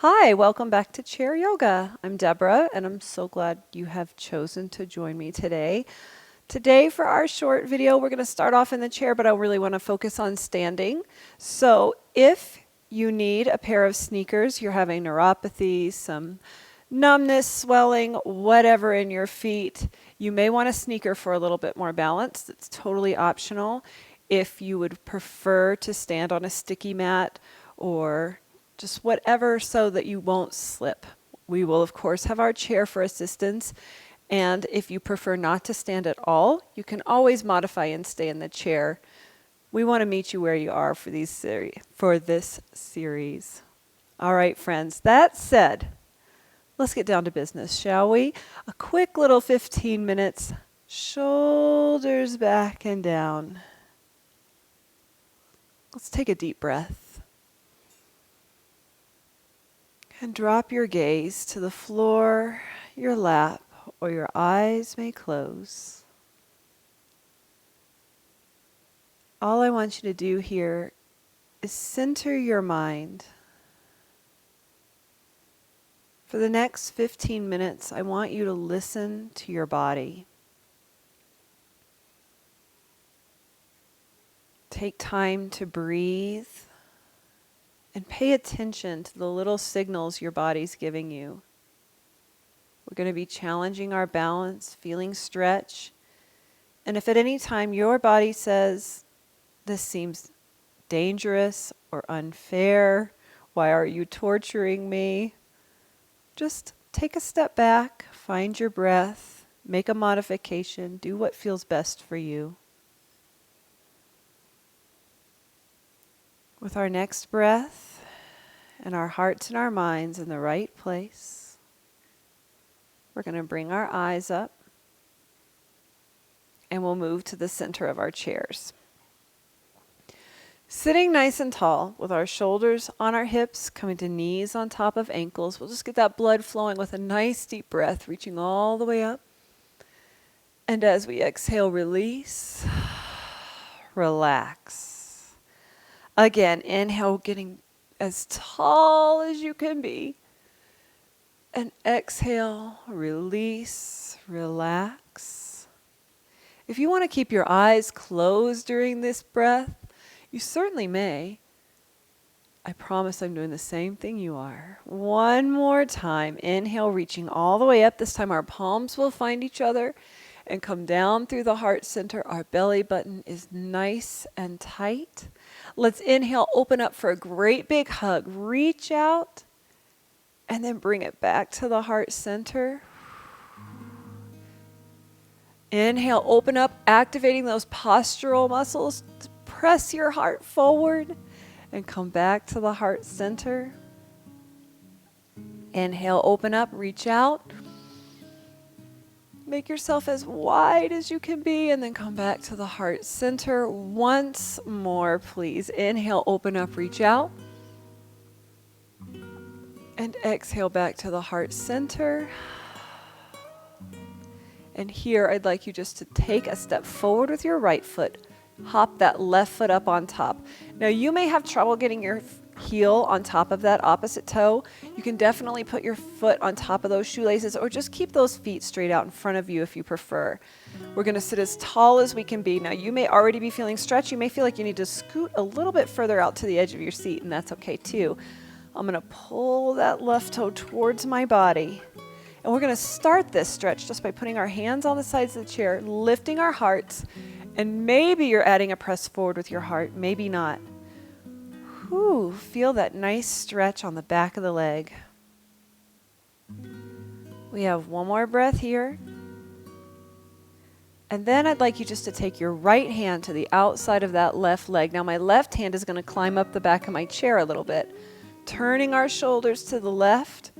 Hi, welcome back to Chair Yoga. I'm Deborah, and I'm so glad you have chosen to join me today. Today, for our short video, we're going to start off in the chair, but I really want to focus on standing. So, if you need a pair of sneakers, you're having neuropathy, some numbness, swelling, whatever in your feet, you may want a sneaker for a little bit more balance. It's totally optional. If you would prefer to stand on a sticky mat or just whatever so that you won't slip. We will, of course, have our chair for assistance. And if you prefer not to stand at all, you can always modify and stay in the chair. We want to meet you where you are for this series. All right, friends, that said, let's get down to business, shall we? A quick little 15 minutes, shoulders back and down. Let's take a deep breath. And drop your gaze to the floor, your lap, or your eyes may close. All I want you to do here is center your mind. For the next 15 minutes, I want you to listen to your body. Take time to breathe and pay attention to the little signals your body's giving you. We're going to be challenging our balance, feeling stretch. And if at any time your body says, this seems dangerous or unfair, why are you torturing me? Just take a step back, find your breath, make a modification, do what feels best for you. With our next breath and our hearts and our minds in the right place, we're going to bring our eyes up and we'll move to the center of our chairs. Sitting nice and tall with our shoulders on our hips, coming to knees on top of ankles. We'll just get that blood flowing with a nice deep breath, reaching all the way up. And as we exhale, release, relax. Again, inhale, getting as tall as you can be. And exhale, release, relax. If you want to keep your eyes closed during this breath, you certainly may. I promise I'm doing the same thing you are. One more time. Inhale, reaching all the way up. This time our palms will find each other and come down through the heart center. Our belly button is nice and tight. Let's inhale, open up for a great big hug. Reach out and then bring it back to the heart center. Inhale, open up, activating those postural muscles. Press your heart forward and come back to the heart center. Inhale, open up, reach out. Make yourself as wide as you can be and then come back to the heart center. Once more, please. Inhale, open up, reach out. And exhale back to the heart center. And here I'd like you just to take a step forward with your right foot. Hop that left foot up on top. Now you may have trouble getting your heel on top of that opposite toe. You can definitely put your foot on top of those shoelaces or just keep those feet straight out in front of you if you prefer. We're going to sit as tall as we can be. Now you may already be feeling stretch. You may feel like you need to scoot a little bit further out to the edge of your seat, and that's okay too. I'm going to pull that left toe towards my body. And we're going to start this stretch just by putting our hands on the sides of the chair, lifting our hearts, and maybe you're adding a press forward with your heart, maybe not. Whew, feel that nice stretch on the back of the leg. We have one more breath here. And then I'd like you just to take your right hand to the outside of that left leg. Now my left hand is going to climb up the back of my chair a little bit. Turning our shoulders to the left.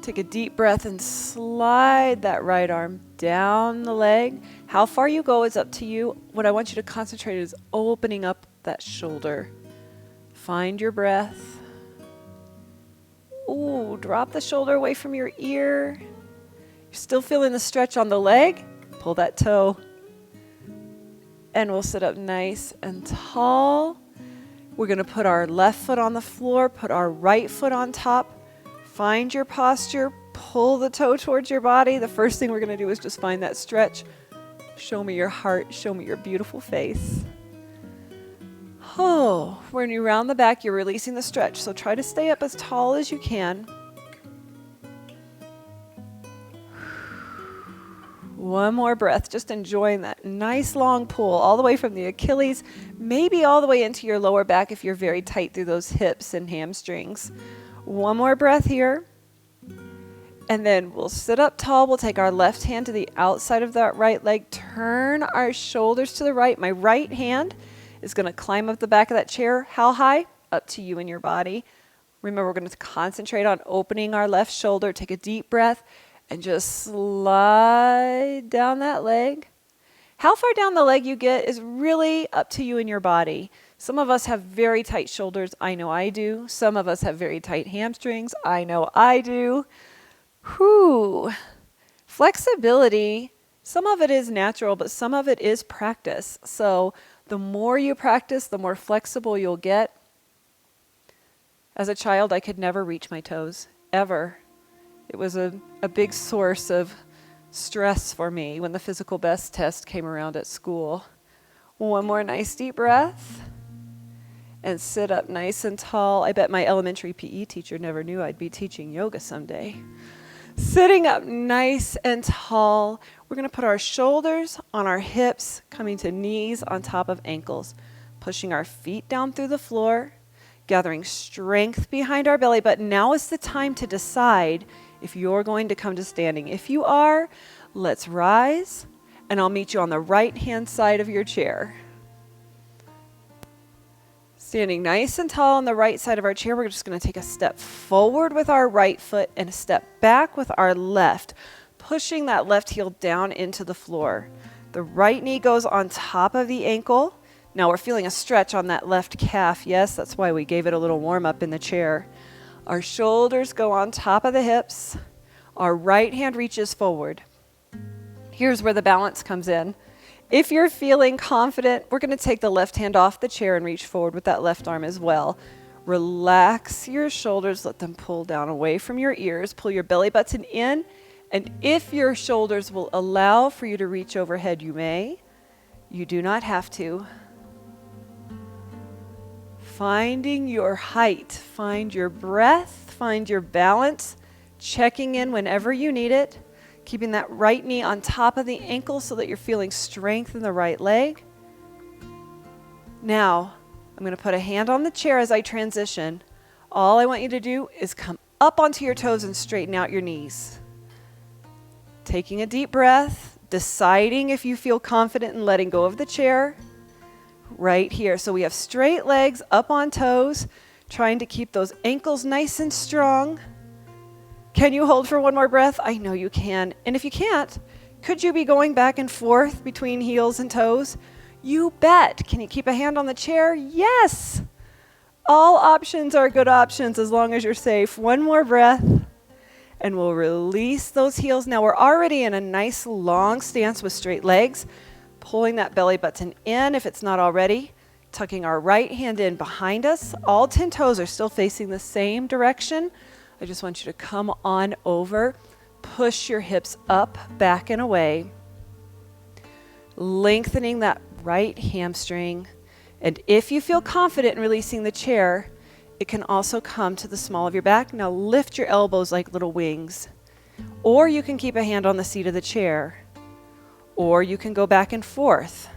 Take a deep breath and slide that right arm down the leg. How far you go is up to you. What I want you to concentrate is opening up that shoulder. Find your breath. Ooh, drop the shoulder away from your ear. You're still feeling the stretch on the leg? Pull that toe. And we'll sit up nice and tall. We're going to put our left foot on the floor, put our right foot on top. Find your posture, pull the toe towards your body. The first thing we're going to do is just find that stretch. Show me your heart, show me your beautiful face. Oh, when you round the back, you're releasing the stretch. So try to stay up as tall as you can. One more breath, just enjoying that nice long pull all the way from the Achilles, maybe all the way into your lower back if you're very tight through those hips and hamstrings. One more breath here. And then we'll sit up tall. We'll take our left hand to the outside of that right leg, turn our shoulders to the right. My right hand is going to climb up the back of that chair. How high? Up to you and your body. Remember, we're going to concentrate on opening our left shoulder. Take a deep breath and just slide down that leg. How far down the leg you get is really up to you and your body. Some of us have very tight shoulders. I know I do. Some of us have very tight hamstrings. I know I do. Whew. Flexibility, some of it is natural, but some of it is practice. So the more you practice, the more flexible you'll get. As a child, I could never reach my toes, ever. It was a big source of stress for me when the physical best test came around at school. One more nice deep breath. And sit up nice and tall. I bet my elementary PE teacher never knew I'd be teaching yoga someday. Sitting up nice and tall. We're going to put our shoulders on our hips, coming to knees on top of ankles. Pushing our feet down through the floor, gathering strength behind our belly. But now is the time to decide if you're going to come to standing. If you are, let's rise, and I'll meet you on the right-hand side of your chair. Standing nice and tall on the right side of our chair, we're just going to take a step forward with our right foot and a step back with our left, pushing that left heel down into the floor. The right knee goes on top of the ankle. Now we're feeling a stretch on that left calf. Yes, that's why we gave it a little warm up in the chair. Our shoulders go on top of the hips. Our right hand reaches forward. Here's where the balance comes in. If you're feeling confident, we're going to take the left hand off the chair and reach forward with that left arm as well. Relax your shoulders, let them pull down away from your ears, pull your belly button in, and if your shoulders will allow for you to reach overhead, you may. You do not have to. Finding your height, find your breath, find your balance, checking in whenever you need it. Keeping that right knee on top of the ankle so that you're feeling strength in the right leg. Now, I'm going to put a hand on the chair as I transition. All I want you to do is come up onto your toes and straighten out your knees. Taking a deep breath, deciding if you feel confident in letting go of the chair. Right here. So we have straight legs up on toes, trying to keep those ankles nice and strong. Can you hold for one more breath? I know you can. And if you can't, could you be going back and forth between heels and toes? You bet. Can you keep a hand on the chair? Yes. All options are good options as long as you're safe. One more breath. And we'll release those heels. Now we're already in a nice long stance with straight legs. Pulling that belly button in if it's not already. Tucking our right hand in behind us. All 10 toes are still facing the same direction. I just want you to come on over, push your hips up, back and away, lengthening that right hamstring. And if you feel confident in releasing the chair, it can also come to the small of your back. Now lift your elbows like little wings, or you can keep a hand on the seat of the chair, or you can go back and forth.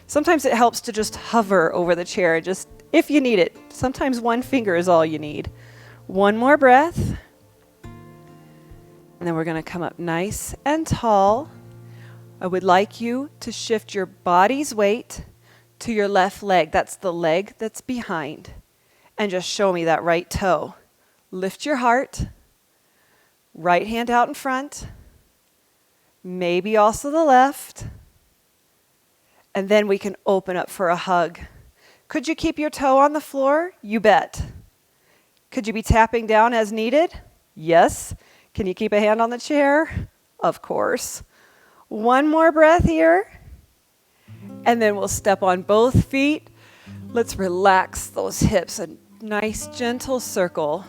Sometimes it helps to just hover over the chair, just if you need it. Sometimes one finger is all you need. One more breath, and then we're going to come up nice and tall. I would like you to shift your body's weight to your left leg. That's the leg that's behind. And just show me that right toe. Lift your heart, right hand out in front, maybe also the left, and then we can open up for a hug. Could you keep your toe on the floor? You bet. Could you be tapping down as needed? Yes. Can you keep a hand on the chair? Of course. One more breath here. And then we'll step on both feet. Let's relax those hips. A nice gentle circle.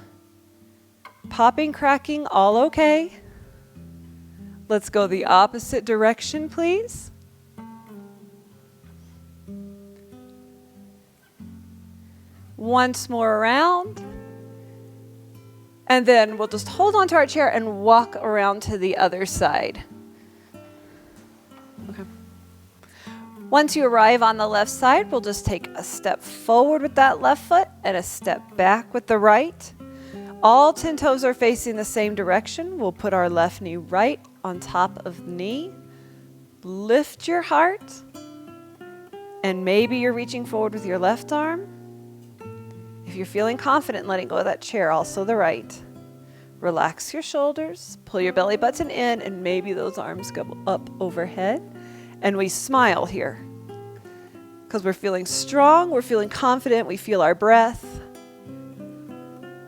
Popping, cracking, all okay. Let's go the opposite direction, please. Once more around. And then we'll just hold on to our chair and walk around to the other side. Okay. Once you arrive on the left side, we'll just take a step forward with that left foot and a step back with the right. All 10 toes are facing the same direction. We'll put our left knee right on top of the knee. Lift your heart. And maybe you're reaching forward with your left arm. If you're feeling confident in letting go of that chair, also the right. Relax your shoulders, pull your belly button in, and maybe those arms go up overhead. And we smile here because we're feeling strong, we're feeling confident, we feel our breath.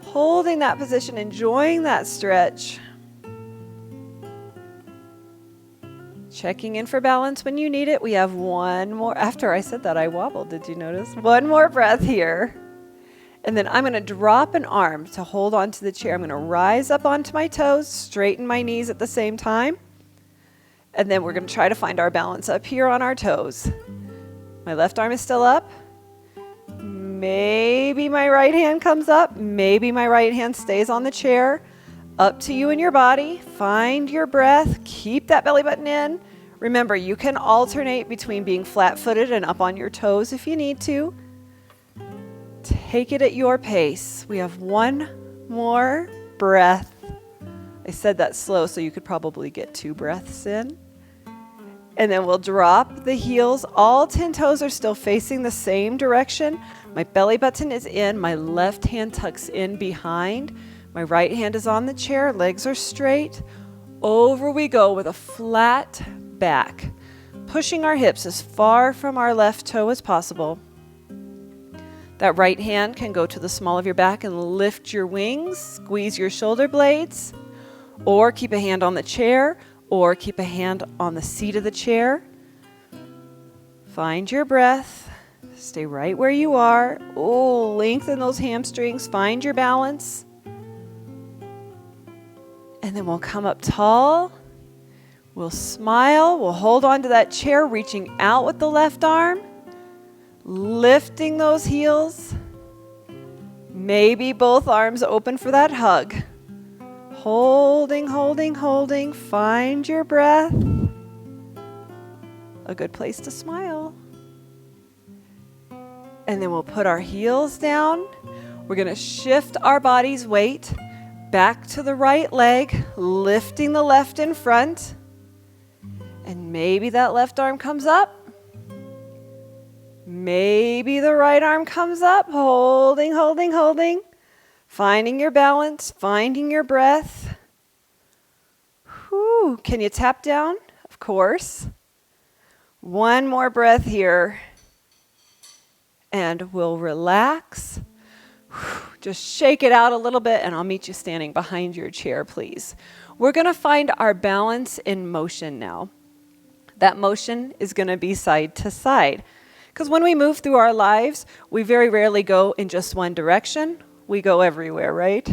Holding that position, enjoying that stretch. Checking in for balance when you need it. We have one more. After I said that, I wobbled. Did you notice? One more breath here. And then I'm going to drop an arm to hold onto the chair. I'm going to rise up onto my toes, straighten my knees at the same time. And then we're going to try to find our balance up here on our toes. My left arm is still up. Maybe my right hand comes up. Maybe my right hand stays on the chair. Up to you and your body. Find your breath. Keep that belly button in. Remember, you can alternate between being flat-footed and up on your toes if you need to. Take it at your pace. We have one more breath. I said that slow, so you could probably get 2 breaths in. And then we'll drop the heels. All 10 toes are still facing the same direction. My belly button is in. My left hand tucks in behind. My right hand is on the chair. Legs are straight. Over we go with a flat back. Pushing our hips as far from our left toe as possible. That right hand can go to the small of your back and lift your wings, squeeze your shoulder blades, or keep a hand on the chair, or keep a hand on the seat of the chair. Find your breath. Stay right where you are. Oh, lengthen those hamstrings. Find your balance. And then we'll come up tall. We'll smile. We'll hold on to that chair, reaching out with the left arm. Lifting those heels. Maybe both arms open for that hug. Holding, holding, holding. Find your breath. A good place to smile. And then we'll put our heels down. We're going to shift our body's weight back to the right leg, lifting the left in front. And maybe that left arm comes up. Maybe the right arm comes up, holding, holding, holding. Finding your balance, finding your breath. Whew. Can you tap down? Of course. One more breath here. And we'll relax. Just shake it out a little bit, and I'll meet you standing behind your chair, please. We're going to find our balance in motion now. That motion is going to be side to side. Because when we move through our lives, we very rarely go in just one direction. We go everywhere, right?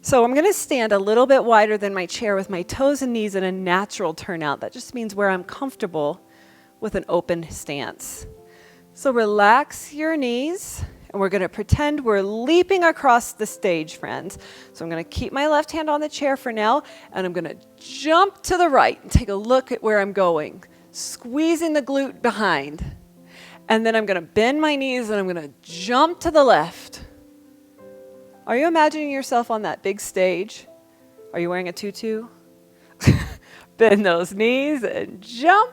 So I'm going to stand a little bit wider than my chair with my toes and knees in a natural turnout. That just means where I'm comfortable with an open stance. So relax your knees, and we're going to pretend we're leaping across the stage, friends. So I'm going to keep my left hand on the chair for now, and I'm going to jump to the right and take a look at where I'm going, squeezing the glute behind. And then I'm going to bend my knees and I'm going to jump to the left. Are you imagining yourself on that big stage? Are you wearing a tutu? Bend those knees and jump.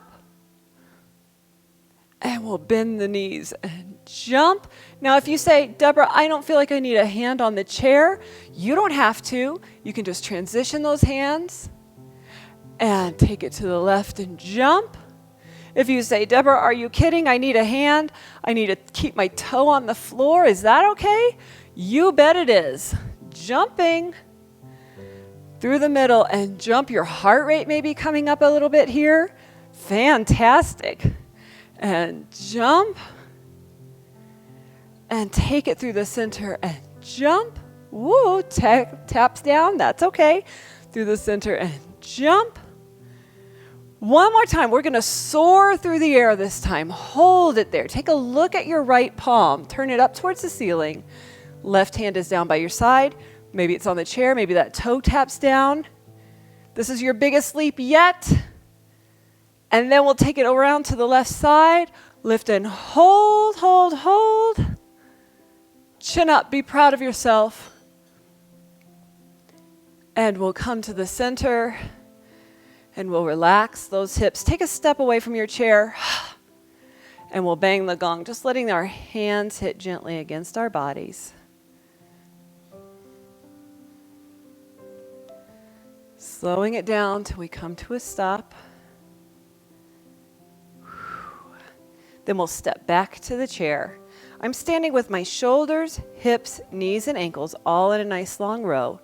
And we'll bend the knees and jump. Now, if you say, Deborah, I don't feel like I need a hand on the chair, you don't have to. You can just transition those hands and take it to the left and jump. If you say, Deborah, are you kidding? I need a hand. I need to keep my toe on the floor. Is that okay? You bet it is. Jumping through the middle and jump. Your heart rate may be coming up a little bit here. Fantastic. And jump. And take it through the center and jump. Woo, taps down, that's okay. Through the center and jump. One more time, we're gonna soar through the air this time. Hold it there. Take a look at your right palm. Turn it up towards the ceiling. Left hand is down by your side. Maybe it's on the chair, maybe that toe taps down. This is your biggest leap yet. And then we'll take it around to the left side. Lift and hold, hold, hold. Chin up, be proud of yourself. And we'll come to the center. And we'll relax those hips. Take a step away from your chair. And we'll bang the gong, just letting our hands hit gently against our bodies. Slowing it down till we come to a stop. Then we'll step back to the chair. I'm standing with my shoulders, hips, knees, and ankles all in a nice long row.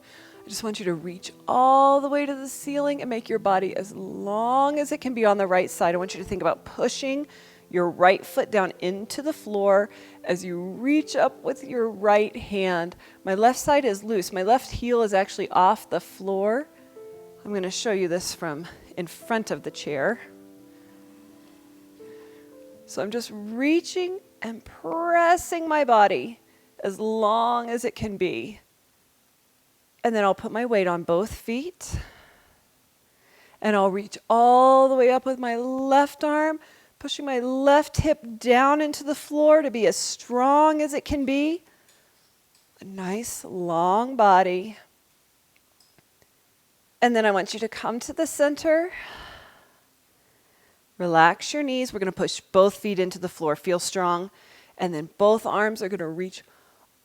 I just want you to reach all the way to the ceiling and make your body as long as it can be on the right side. I want you to think about pushing your right foot down into the floor as you reach up with your right hand. My left side is loose. My left heel is actually off the floor. I'm going to show you this from in front of the chair. So I'm just reaching and pressing my body as long as it can be. And then I'll put my weight on both feet. And I'll reach all the way up with my left arm, pushing my left hip down into the floor to be as strong as it can be. A nice long body. And then I want you to come to the center. Relax your knees. We're going to push both feet into the floor. Feel strong. And then both arms are going to reach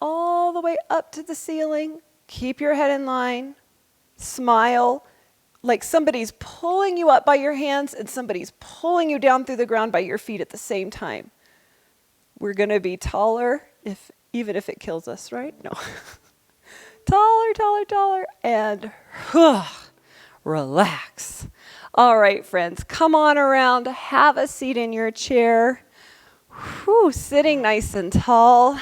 all the way up to the ceiling. Keep your head in line. Smile like somebody's pulling you up by your hands and somebody's pulling you down through the ground by your feet at the same time. We're going to be taller, even if it kills us, right? No. Taller, taller, taller, and relax. All right, friends, come on around. Have a seat in your chair. Sitting nice and tall.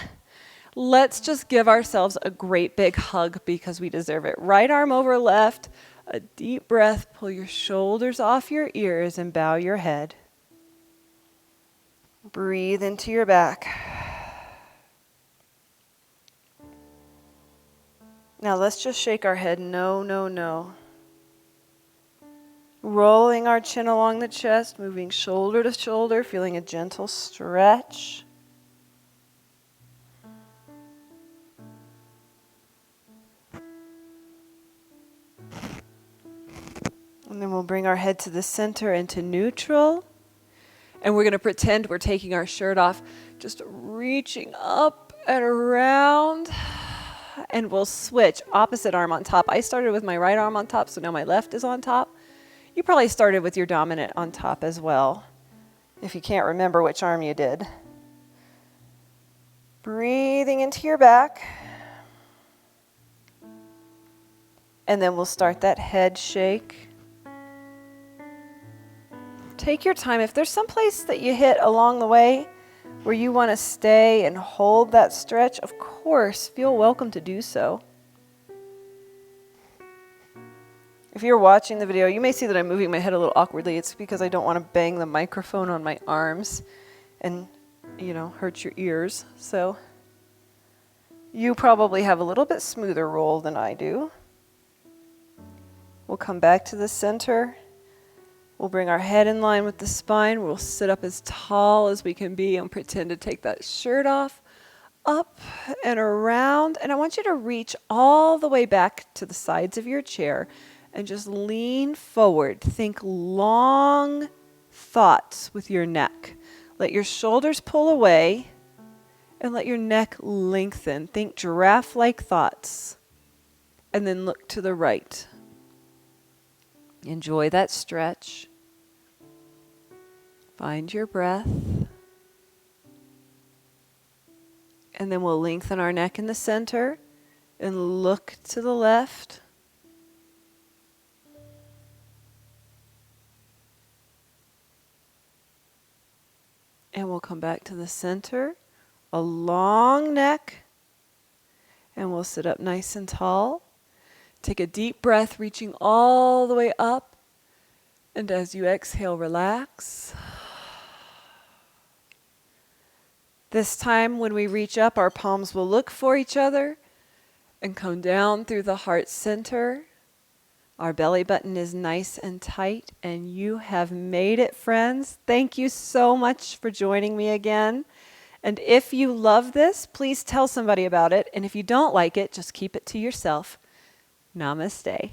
Let's just give ourselves a great big hug because we deserve it. Right arm over left. A deep breath. Pull your shoulders off your ears and bow your head. Breathe into your back. Now let's just shake our head. No, no, no. Rolling our chin along the chest, moving shoulder to shoulder, feeling a gentle stretch. And then we'll bring our head to the center into neutral. And we're going to pretend we're taking our shirt off, just reaching up and around. And we'll switch opposite arm on top. I started with my right arm on top, so now my left is on top. You probably started with your dominant on top as well, if you can't remember which arm you did. Breathing into your back. And then we'll start that head shake. Take your time. If there's some place that you hit along the way where you want to stay and hold that stretch, of course, feel welcome to do so. If you're watching the video, you may see that I'm moving my head a little awkwardly. It's because I don't want to bang the microphone on my arms and, hurt your ears. So you probably have a little bit smoother roll than I do. We'll come back to the center. We'll bring our head in line with the spine. We'll sit up as tall as we can be and pretend to take that shirt off, up and around. And I want you to reach all the way back to the sides of your chair and just lean forward. Think long thoughts with your neck. Let your shoulders pull away and let your neck lengthen. Think giraffe-like thoughts. And then look to the right. Enjoy that stretch. Find your breath. And then we'll lengthen our neck in the center and look to the left. And we'll come back to the center. A long neck. And we'll sit up nice and tall. Take a deep breath, reaching all the way up. And as you exhale, relax. This time when we reach up, our palms will look for each other and come down through the heart center. Our belly button is nice and tight, and you have made it, friends. Thank you so much for joining me again. And if you love this, please tell somebody about it. And if you don't like it, just keep it to yourself. Namaste.